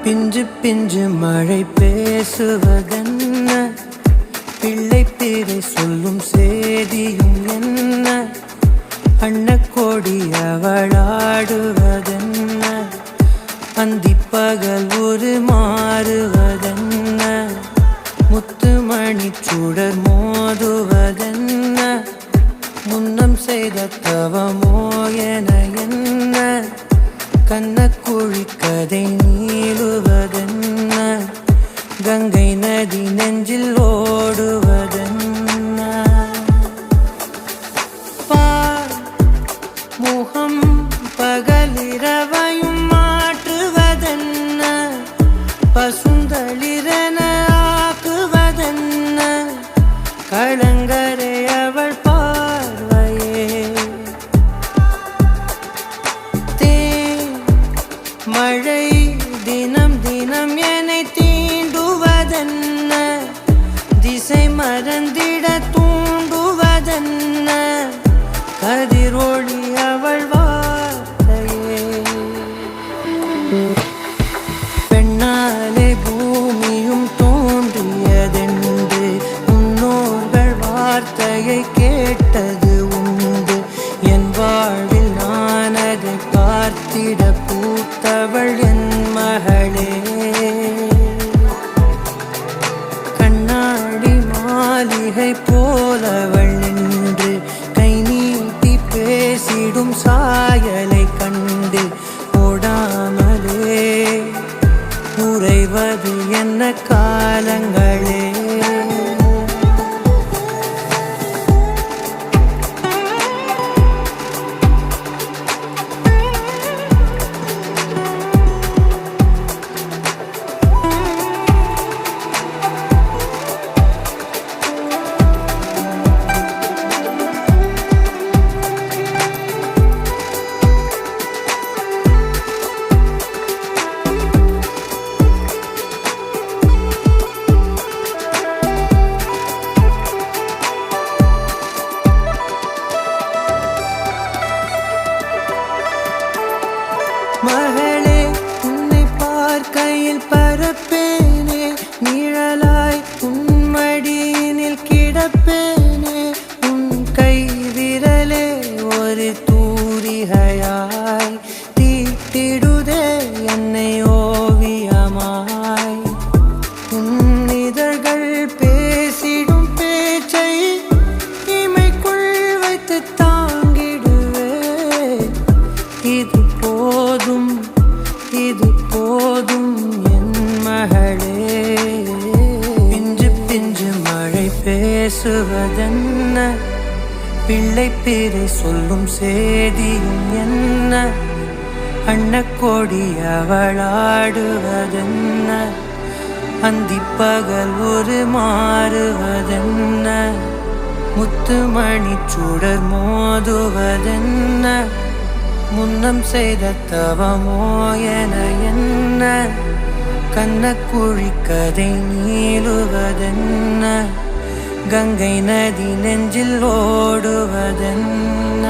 பிஞ்சு பிஞ்சு மழை பேசுவதென்ன, பிள்ளை பேரை சொல்லும் சேதியும் என்ன, அன்னக்கோடி அவளாடுவதென்ன, அந்திப்பகல் ஒரு மாறுவதென்ன, முத்துமணி சுடர் மோதுவதென்ன, முன்னம் செய்த தவமோ என என்ன, கண்ணக்குழி கதை நீளுவதென்ன, கங்கை நதி நெஞ்சில் ஓடுவதென்ன, பார் முகம் பகலிரவையும் மாற்றுவதென்ன, பசுந்தளிரென ஆக்குவதென்ன, களங்கரை அவள் பார்வையே, மழை தினம் தினம் என்னை தீண்டுவதென்ன, திசை மறந்திட தூண்டுவதென்ன, கதிரொளி அவள் வார்த்தையே, பெண்ணாலே பூமியும் தோன்றியதென்று முன்னோர்கள் வார்த்தையை கேட்டது உண்டு, என் வாழ்வில் நான் அதை பார்த்திட பூத்தவள் என் மகளே, கண்ணாடி மாளிகை போலவள் நின்று கை நீட்டி பேசிடும் சாயலை கண்டு ஓடாமலே உறைவது என்ன காலங்களே, மகளே உன்னை பார்க்கையில் பரப்பேனே, நிழலாய் உன்மடியினில் கிடப்பேனே, உன் கை விரலே ஒரு தூரிகையாய் தீட்டிடுதே என்னை ஓவியமாய், உன் இதழ்கள் பேசிடும் பேச்சை இமைக்குள் வைத்து தாங்கிடுவே, இது போதும் இது போதும் என் மகளே, பிஞ்சு பிஞ்சு மழை பேசுவதென்ன, பிள்ளை பேரை சொல்லும் சேதியும் என்ன, அன்னக்கோடி அவளாடுவதென்ன, அந்திப்பகல் ஒரு மாறுவதென்ன, முத்துமணி சுடர் மோதுவதென்ன, முன்னம் செய்த தவமோ என என்ன, கண்ணக்குழி கதை நீளுவதென்ன, கங்கை நதி நெஞ்சில் ஓடுவதென்ன.